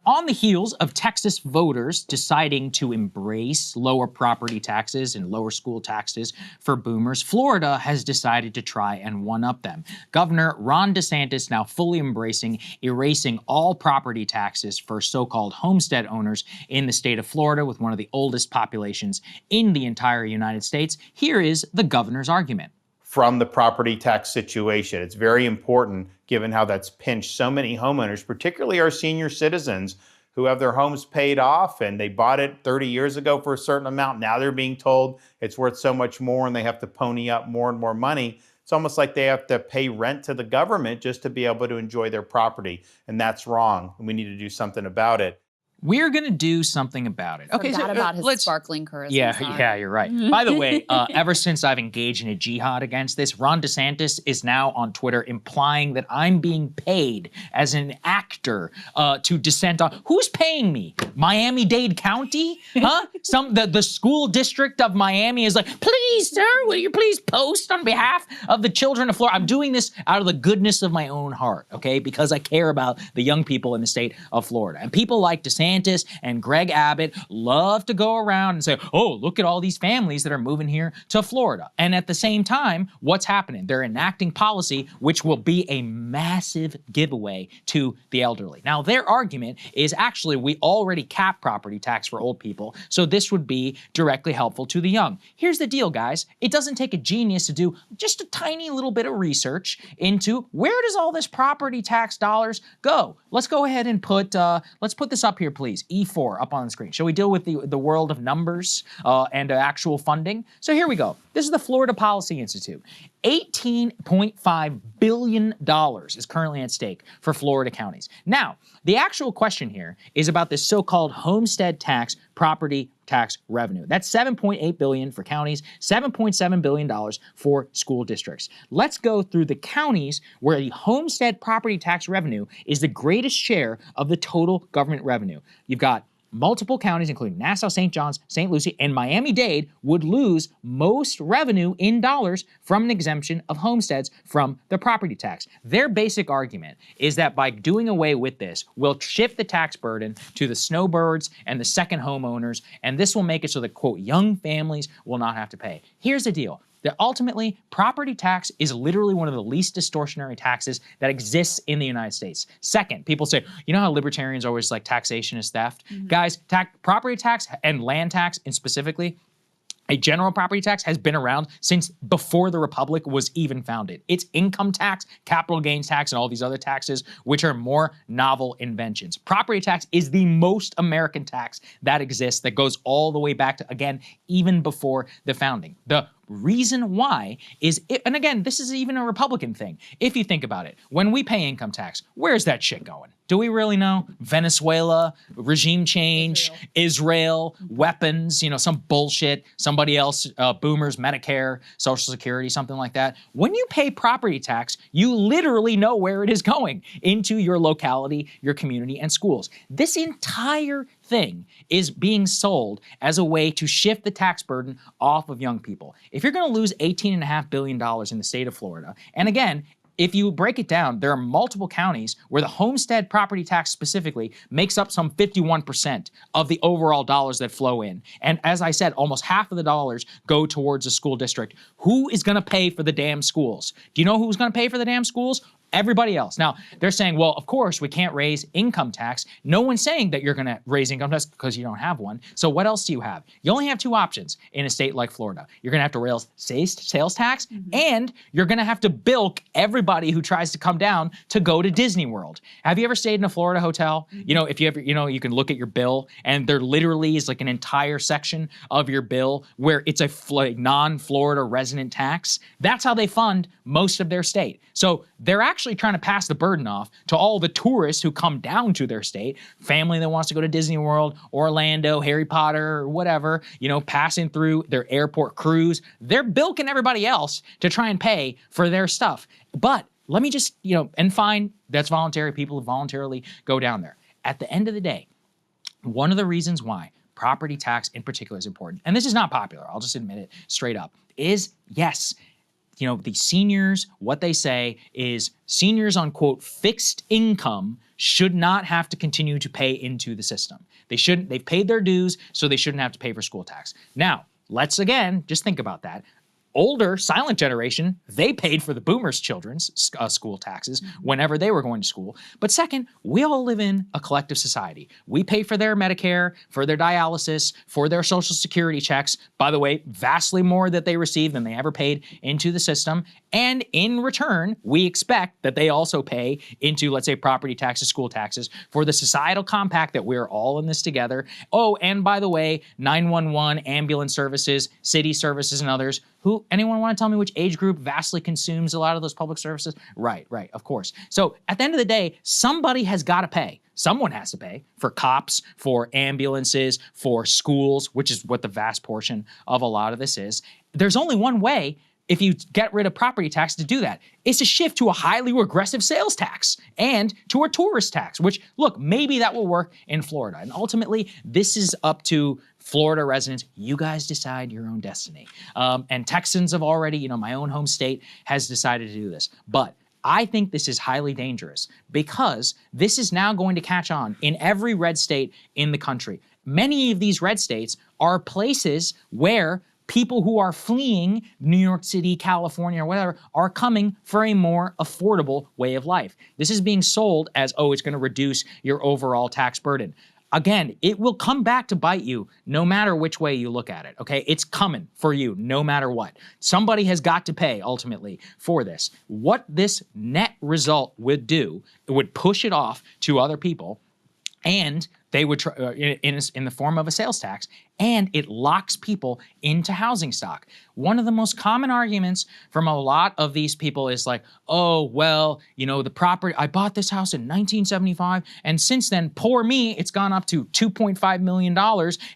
On the heels of Texas voters deciding to embrace lower property taxes and lower school taxes for boomers, Florida has decided to try and one-up them. Governor Ron DeSantis now fully embracing erasing all property taxes for so-called homestead owners in the state of Florida, with one of the oldest populations in the entire United States. Here is the governor's argument. From the property tax situation. It's very important given how that's pinched so many homeowners, particularly our senior citizens who have their homes paid off and they bought it 30 years ago for a certain amount. Now they're being told it's worth so much more and they have to pony up more and more money. It's almost like they have to pay rent to the government just to be able to enjoy their property. And that's wrong. And we need to do something about it. We're going to do something about it. Okay, Forgot about his sparkling charisma. Yeah, you're right. By the way, ever since I've engaged in a jihad against this, Ron DeSantis is now on Twitter implying that I'm being paid as an actor to dissent on. Who's paying me? Miami-Dade County? Huh? The school district of Miami is like, please, sir, will you please post on behalf of the children of Florida? I'm doing this out of the goodness of my own heart, okay? Because I care about the young people in the state of Florida. And people like DeSantis and Greg Abbott love to go around and say, oh, look at all these families that are moving here to Florida. And at the same time, what's happening? They're enacting policy which will be a massive giveaway to the elderly. Now, their argument is actually we already cap property tax for old people, so this would be directly helpful to the young. Here's the deal, guys. It doesn't take a genius to do just a tiny little bit of research into where does all this property tax dollars go? Let's go ahead and let's put this up here, please. E4 up on the screen. Shall we deal with the world of numbers and actual funding? So here we go. This is the Florida Policy Institute. $18.5 billion is currently at stake for Florida counties. Now, the actual question here is about this so-called homestead tax property tax revenue. That's $7.8 billion for counties, $7.7 billion for school districts. Let's go through the counties where the homestead property tax revenue is the greatest share of the total government revenue. You've got multiple counties, including Nassau, St. John's, St. Lucie, and Miami-Dade, would lose most revenue in dollars from an exemption of homesteads from the property tax. Their basic argument is that by doing away with this, we'll shift the tax burden to the snowbirds and the second homeowners, and this will make it so that, quote, young families will not have to pay. Here's the deal. That ultimately, property tax is literally one of the least distortionary taxes that exists in the United States. Second, people say, you know how libertarians always like taxation is theft? Guys, property tax and land tax, and specifically, a general property tax has been around since before the Republic was even founded. It's income tax, capital gains tax, and all these other taxes, which are more novel inventions. Property tax is the most American tax that exists, that goes all the way back to, again, even before the founding. The reason why is, and again, this is even a Republican thing. If you think about it, when we pay income tax, where's that shit going? Do we really know? Venezuela, regime change, Israel, weapons, you know, some bullshit, somebody else, boomers, Medicare, Social Security, something like that. When you pay property tax, you literally know where it is going, into your locality, your community, and schools. This entire thing is being sold as a way to shift the tax burden off of young people. If you're going to lose $18.5 billion in the state of Florida, and again, if you break it down, there are multiple counties where the homestead property tax specifically makes up some 51% of the overall dollars that flow in. And as I said, almost half of the dollars go towards a school district. Who is going to pay for the damn schools? Do you know who's going to pay for the damn schools? Everybody else. Now, they're saying, well, of course, we can't raise income tax. No one's saying that you're going to raise income tax because you don't have one. So what else do you have? You only have two options in a state like Florida. You're going to have to raise sales tax, and you're going to have to bilk everybody who tries to come down to go to Disney World. Have you ever stayed in a Florida hotel? You know, if you ever, you know, you can look at your bill, and there literally is like an entire section of your bill where it's a non-Florida resident tax. That's how they fund most of their state. So they're actually trying to pass the burden off to all the tourists who come down to their state, family that wants to go to Disney World, Orlando, Harry Potter, or whatever, you know, passing through their airport cruise. They're bilking everybody else to try and pay for their stuff. But let me just, you know, and fine, that's voluntary. People voluntarily go down there. At the end of the day, one of the reasons why property tax in particular is important, and this is not popular, I'll just admit it straight up, is yes, the seniors, what they say is seniors on, quote, fixed income should not have to continue to pay into the system. They've paid their dues, so they shouldn't have to pay for school tax. Now, let's again, just think about that. Older, silent generation, they paid for the boomers' children's school taxes whenever they were going to school. But second, we all live in a collective society. We pay for their Medicare, for their dialysis, for their Social Security checks. By the way, vastly more that they receive than they ever paid into the system. And in return, we expect that they also pay into, let's say, property taxes, school taxes, for the societal compact that we're all in this together. Oh, and by the way, 911, ambulance services, city services, and others. Anyone want to tell me which age group vastly consumes a lot of those public services? Right, of course. So at the end of the day, somebody has got to pay. Someone has to pay for cops, for ambulances, for schools, which is what the vast portion of a lot of this is. There's only one way, if you get rid of property tax, to do that. It's to shift to a highly regressive sales tax and to a tourist tax, which, look, maybe that will work in Florida. And ultimately, this is up to Florida residents. You guys decide your own destiny. And Texans have already, my own home state has decided to do this. But I think this is highly dangerous because this is now going to catch on in every red state in the country. Many of these red states are places where people who are fleeing New York City, California, or whatever, are coming for a more affordable way of life. This is being sold as, oh, it's going to reduce your overall tax burden. Again, it will come back to bite you no matter which way you look at it, okay? It's coming for you no matter what. Somebody has got to pay, ultimately, for this. What this net result would do, it would push it off to other people, and they would try, in the form of a sales tax, and it locks people into housing stock. One of the most common arguments from a lot of these people is like, oh, well, the property, I bought this house in 1975, and since then, poor me, it's gone up to $2.5 million,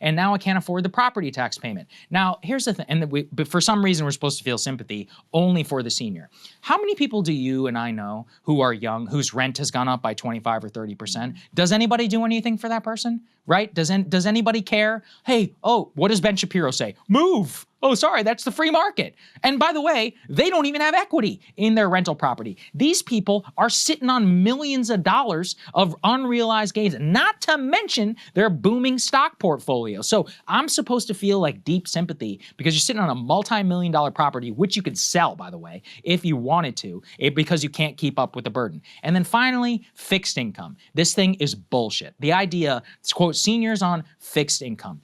and now I can't afford the property tax payment. Now, here's the thing, but for some reason, we're supposed to feel sympathy only for the senior. How many people do you and I know who are young, whose rent has gone up by 25 or 30%? Does anybody do anything for that person? Right? Does anybody care? Hey, what does Ben Shapiro say? Move. Oh, sorry, that's the free market. And by the way, they don't even have equity in their rental property. These people are sitting on millions of dollars of unrealized gains, not to mention their booming stock portfolio. So I'm supposed to feel like deep sympathy because you're sitting on a multi-million-dollar property, which you could sell, by the way, if you wanted to, because you can't keep up with the burden. And then finally, fixed income. This thing is bullshit. The idea, quote, seniors on fixed income.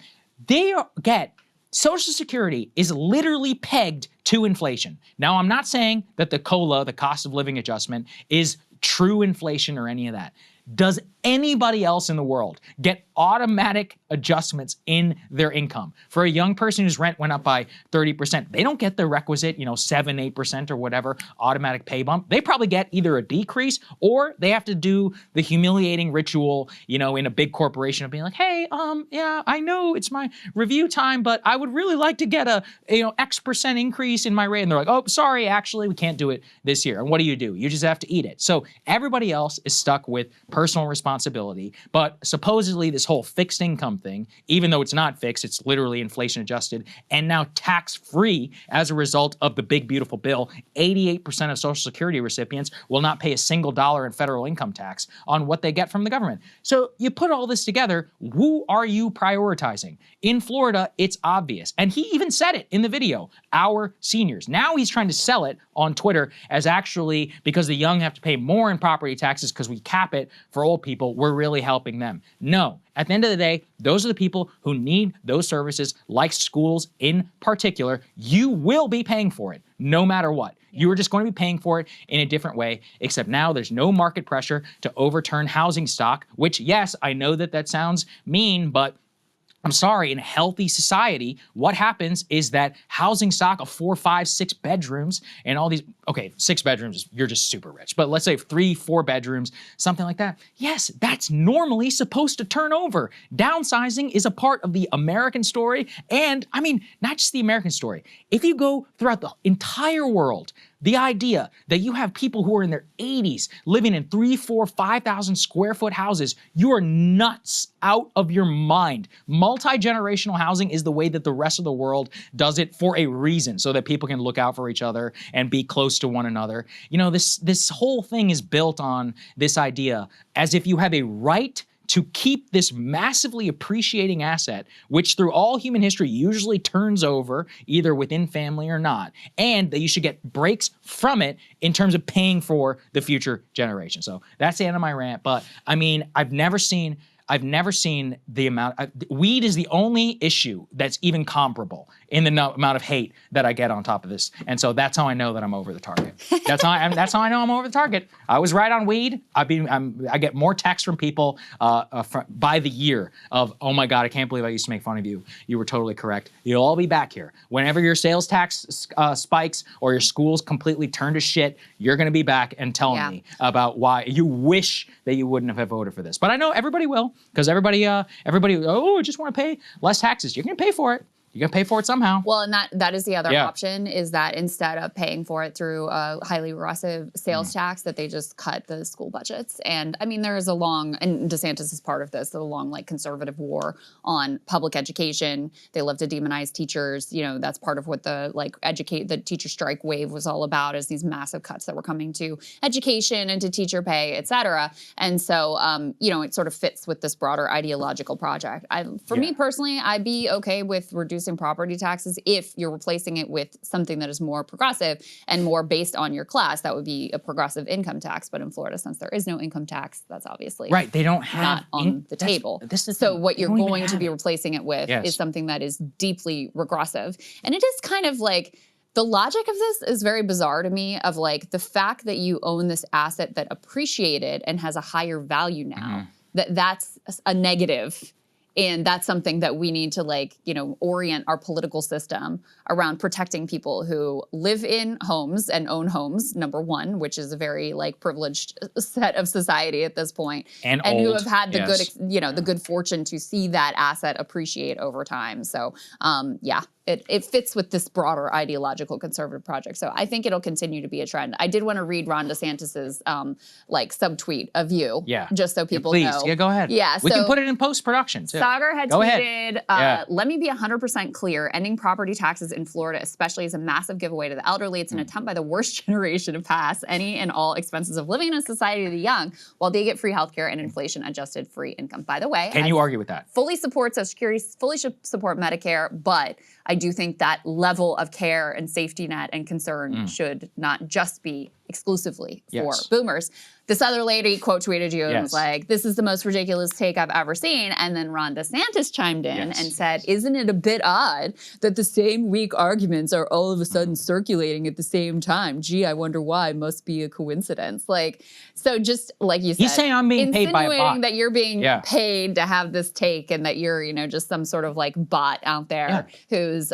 They get Social Security is literally pegged to inflation. Now, I'm not saying that the COLA, the cost of living adjustment, is true inflation or any of that. Does anybody else in the world get automatic adjustments in their income? For a young person whose rent went up by 30%, they don't get the requisite, 7, 8% or whatever automatic pay bump. They probably get either a decrease or they have to do the humiliating ritual, in a big corporation of being like, hey, yeah, I know it's my review time, but I would really like to get a, X% increase in my rate. And they're like, oh, sorry, actually, we can't do it this year. And what do? You just have to eat it. So everybody else is stuck with personal responsibility, but supposedly this whole fixed income thing, even though it's not fixed, it's literally inflation adjusted and now tax-free as a result of the big beautiful bill. 88% of Social Security recipients will not pay a single dollar in federal income tax on what they get from the government. So you put all this together, who are you prioritizing? In Florida, it's obvious. And he even said it in the video, our seniors. Now he's trying to sell it on Twitter as actually because the young have to pay more in property taxes because we cap it for old people, we're really helping them. No. At the end of the day, those are the people who need those services, like schools in particular. You will be paying for it no matter what. You are just going to be paying for it in a different way, except now there's no market pressure to overturn housing stock, which, yes, I know that sounds mean, but I'm sorry, in a healthy society, what happens is that housing stock of 4, 5, 6 bedrooms and all these, okay, 6 bedrooms, you're just super rich, but let's say 3, 4 bedrooms, something like that. Yes, that's normally supposed to turn over. Downsizing is a part of the American story. And I mean, not just the American story. If you go throughout the entire world, The idea that you have people who are in their 80s living in 3, 4, 5,000 square foot houses, you are nuts, out of your mind. Multi-generational housing is the way that the rest of the world does it for a reason, so that people can look out for each other and be close to one another. You know, this whole thing is built on this idea as if you have a right to keep this massively appreciating asset, which through all human history usually turns over either within family or not, and that you should get breaks from it in terms of paying for the future generation. So that's the end of my rant. But I mean, I've never seen the amount. Weed is the only issue that's even comparable in the amount of hate that I get on top of this, and so that's how I know that I'm over the target. That's how I know I'm over the target. I was right on weed. I get more texts from people by the year of, oh my God, I can't believe I used to make fun of you. You were totally correct. You'll all be back here. Whenever your sales tax spikes or your schools completely turn to shit, you're going to be back and telling me about why you wish that you wouldn't have voted for this. But I know everybody will. Because everybody, I just want to pay less taxes. You're going to pay for it. You're going to pay for it somehow. Well, and that is the other option, is that instead of paying for it through a highly regressive sales tax, that they just cut the school budgets. And I mean, there is a long, and DeSantis is part of this, a long like conservative war on public education. They love to demonize teachers. You know, that's part of what the the teacher strike wave was all about, is these massive cuts that were coming to education and to teacher pay, et cetera. And so, you know, it sort of fits with this broader ideological project. For me personally, I'd be okay with reducing property taxes if you're replacing it with something that is more progressive and more based on your class. That would be a progressive income tax. But in Florida, since there is no income tax, that's obviously right. They don't have not on the table. So what you're going to be replacing it with is something that is deeply regressive. And it is kind of like, the logic of this is very bizarre to me, of like the fact that you own this asset that appreciated and has a higher value now, that's a negative. And that's something that we need to orient our political system around, protecting people who live in homes and own homes, number one, which is a very privileged set of society at this point, and who have had the the good fortune to see that asset appreciate over time. So it fits with this broader ideological conservative project. So I think it'll continue to be a trend. I did want to read Ron DeSantis's subtweet of you, just so people know. Please, go ahead. Yeah, we can put it in post-production too. Saagar had tweeted, let me be 100% clear, ending property taxes in Florida especially is a massive giveaway to the elderly. It's an attempt by the worst generation to pass any and all expenses of living in a society to the young, while they get free healthcare and inflation-adjusted free income. By the way, can you argue with that? Fully support Social Security, fully support Medicare, but I do think that level of care and safety net and concern should not just be exclusively for boomers. This other lady quote tweeted you and was like, this is the most ridiculous take I've ever seen. And then Ron DeSantis chimed in and said, isn't it a bit odd that the same weak arguments are all of a sudden circulating at the same time? Gee, I wonder why. Must be a coincidence. So just like you said, he's saying I'm being paid by a bot. Insinuating that you're being paid to have this take, and that you're, just some sort of bot out there who's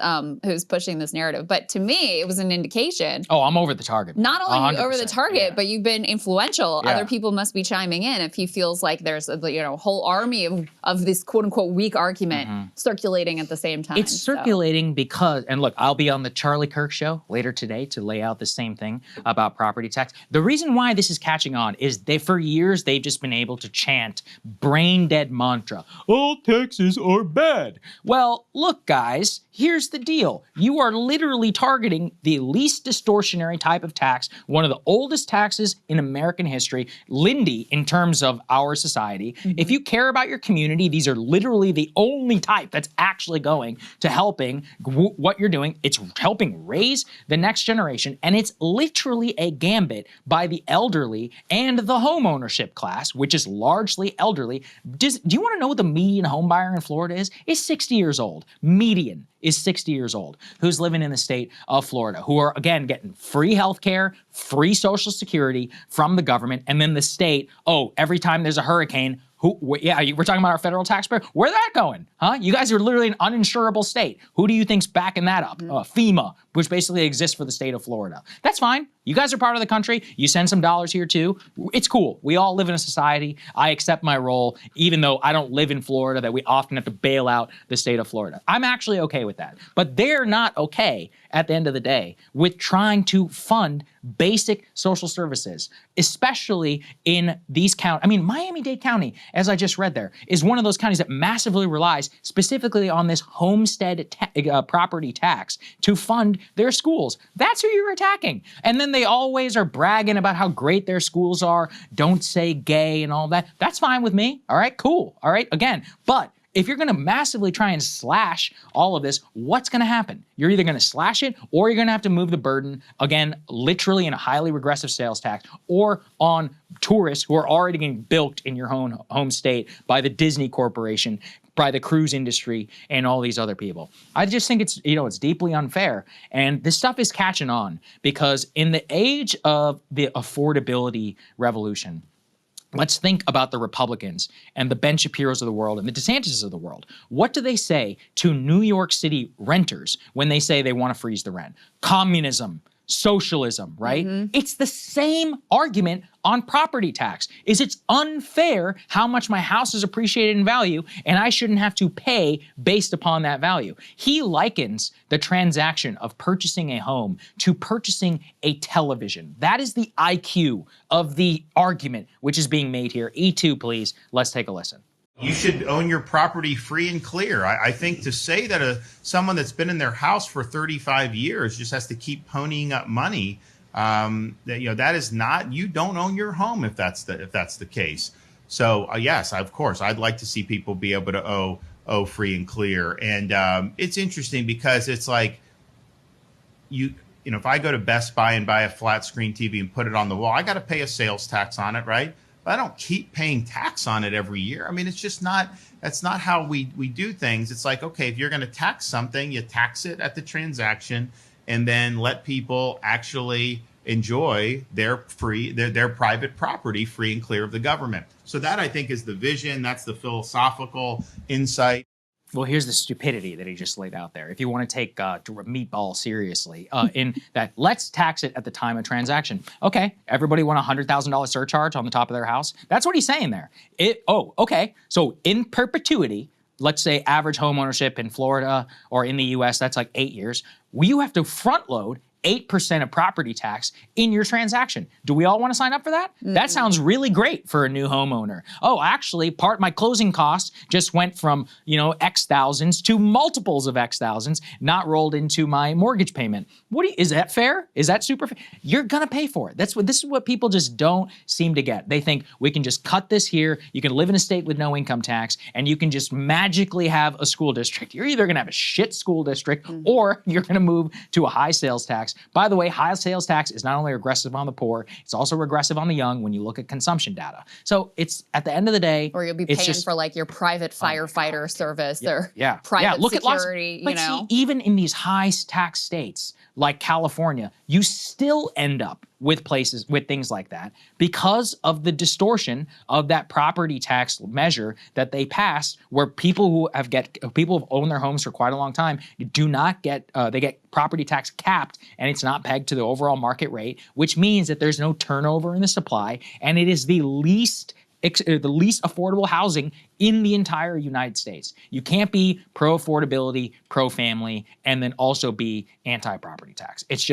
pushing this narrative. But to me, it was an indication. Oh, I'm over the target. Not only are you over the target, but you've been influential. Other people must be chiming in if he feels like there's a whole army of this quote unquote weak argument circulating at the same time. It's circulating because, and look, I'll be on the Charlie Kirk show later today to lay out the same thing about property tax. The reason why this is catching on is for years they've just been able to chant brain dead mantra, all taxes are bad. Well, look guys, here's the deal. You are literally targeting the least distortionary type of tax, one of the oldest taxes in American history, Lindy, in terms of our society. If you care about your community, these are literally the only type that's actually going to helping what you're doing. It's helping raise the next generation, and it's literally a gambit by the elderly and the home ownership class, which is largely elderly. Do you want to know what the median home buyer in Florida is? It's 60 years old. Median is 60 years old, who's living in the state of Florida, who are, again, getting free healthcare, free Social Security from the government, and then the state, every time there's a hurricane, we're talking about our federal taxpayer. Where's that going? Huh? You guys are literally an uninsurable state. Who do you think's backing that up? FEMA, which basically exists for the state of Florida. That's fine. You guys are part of the country. You send some dollars here too. It's cool. We all live in a society. I accept my role, even though I don't live in Florida, that we often have to bail out the state of Florida. I'm actually okay with that. But they're not okay at the end of the day with trying to fund basic social services, especially in these counties. I mean, Miami-Dade County, as I just read there, is one of those counties that massively relies specifically on this homestead property tax to fund their schools. That's who you're attacking. And then they always are bragging about how great their schools are, don't say gay and all that. That's fine with me. All right, cool. All right, again, but if you're gonna massively try and slash all of this, what's gonna happen? You're either gonna slash it or you're gonna have to move the burden, again, literally in a highly regressive sales tax, or on tourists who are already getting bilked in your home state by the Disney Corporation, by the cruise industry, and all these other people. I just think it's, it's deeply unfair. And this stuff is catching on because in the age of the affordability revolution, let's think about the Republicans and the Ben Shapiros of the world and the DeSantis of the world. What do they say to New York City renters when they say they want to freeze the rent? Communism, socialism, right? It's the same argument on property tax. It's unfair how much my house is appreciated in value and I shouldn't have to pay based upon that value. He likens the transaction of purchasing a home to purchasing a television. That is the IQ of the argument which is being made here. E2, please. Let's take a listen. You should own your property free and clear. I think to say that someone that's been in their house for 35 years just has to keep ponying up money, that is not. You don't own your home if that's the case. So yes, of course, I'd like to see people be able to owe free and clear. And it's interesting because it's like if I go to Best Buy and buy a flat screen TV and put it on the wall, I got to pay a sales tax on it, right? But I don't keep paying tax on it every year. I mean, it's just that's not how we do things. It's like, okay, if you're going to tax something, you tax it at the transaction and then let people actually enjoy their private property free and clear of the government. So that, I think, is the vision. That's the philosophical insight. Well, here's the stupidity that he just laid out there. If you want to take meatball seriously, in that let's tax it at the time of transaction. Okay, everybody want a $100,000 surcharge on the top of their house? That's what he's saying there. Okay. So in perpetuity, let's say average home ownership in Florida or in the US, that's like 8 years. You have to front load 8% of property tax in your transaction. Do we all want to sign up for that? That sounds really great for a new homeowner. Oh, actually, my closing costs just went from, X thousands to multiples of X thousands, not rolled into my mortgage payment. Is that fair? Is that super fair? You're gonna pay for it. This is what people just don't seem to get. They think we can just cut this here. You can live in a state with no income tax and you can just magically have a school district. You're either gonna have a shit school district or you're gonna move to a high sales tax. By the way, high sales tax is not only regressive on the poor, it's also regressive on the young when you look at consumption data. So it's, at the end of the day, or you'll be paying for like your private firefighter service or private look security, at see, even in these high tax states like California, you still end up with things like that because of the distortion of that property tax measure that they passed, where people who've owned their homes for quite a long time do not get, they get property tax capped and it's not pegged to the overall market rate, which means that there's no turnover in the supply and it is the least affordable housing in the entire United States. You can't be pro-affordability, pro-family, and then also be anti-property tax. It's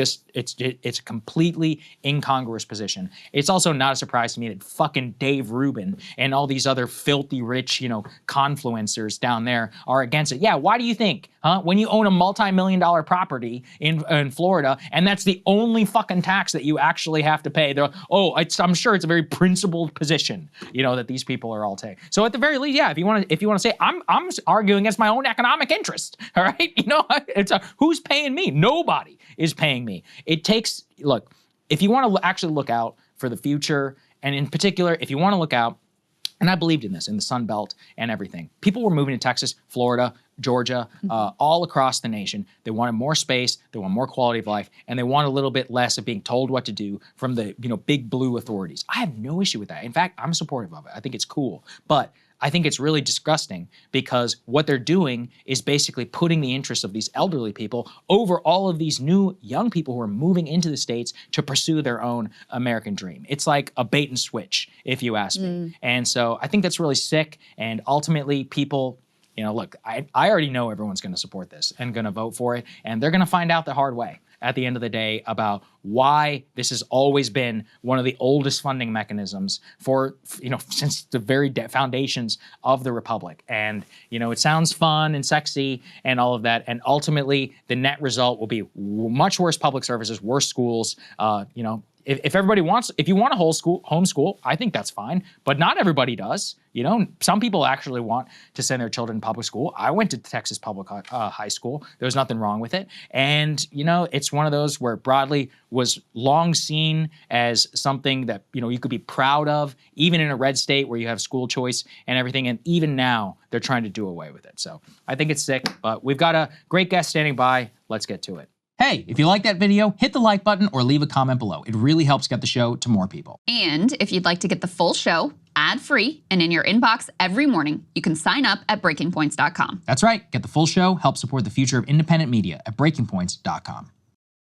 a completely incongruous position. It's also not a surprise to me that fucking Dave Rubin and all these other filthy rich, confluencers down there are against it. Yeah, why do you think, when you own a multi-million-dollar property in Florida, and that's the only fucking tax that you actually have to pay, I'm sure it's a very principled position, that these people are all taking. So at the very least, if you want to say, I'm arguing against my own economic interest, all right? Who's paying me? Nobody is paying me. Look, if you want to actually look out for the future, and in particular, if you want to look out, and I believed in this, in the Sun Belt and everything. People were moving to Texas, Florida, Georgia, all across the nation. They wanted more space, they want more quality of life, and they want a little bit less of being told what to do from the big blue authorities. I have no issue with that. In fact, I'm supportive of it. I think it's cool. But I think it's really disgusting because what they're doing is basically putting the interests of these elderly people over all of these new young people who are moving into the States to pursue their own American dream. It's like a bait and switch, if you ask me. And so I think that's really sick. And ultimately people, look, I already know everyone's going to support this and going to vote for it. And they're going to find out the hard way. at the end of the day about why this has always been one of the oldest funding mechanisms for, since the very foundations of the Republic. And, it sounds fun and sexy and all of that. And ultimately, the net result will be much worse public services, worse schools, If everybody wants, if you want to homeschool, I think that's fine, but not everybody does. Some people actually want to send their children to public school. I went to Texas public high school. There was nothing wrong with it. And, it's one of those where broadly was long seen as something that, you could be proud of, even in a red state where you have school choice and everything. And even now they're trying to do away with it. So I think it's sick, but we've got a great guest standing by. Let's get to it. Hey, if you like that video, hit the like button or leave a comment below. It really helps get the show to more people. And if you'd like to get the full show, ad-free, and in your inbox every morning, you can sign up at breakingpoints.com. That's right. Get the full show, help support the future of independent media at breakingpoints.com.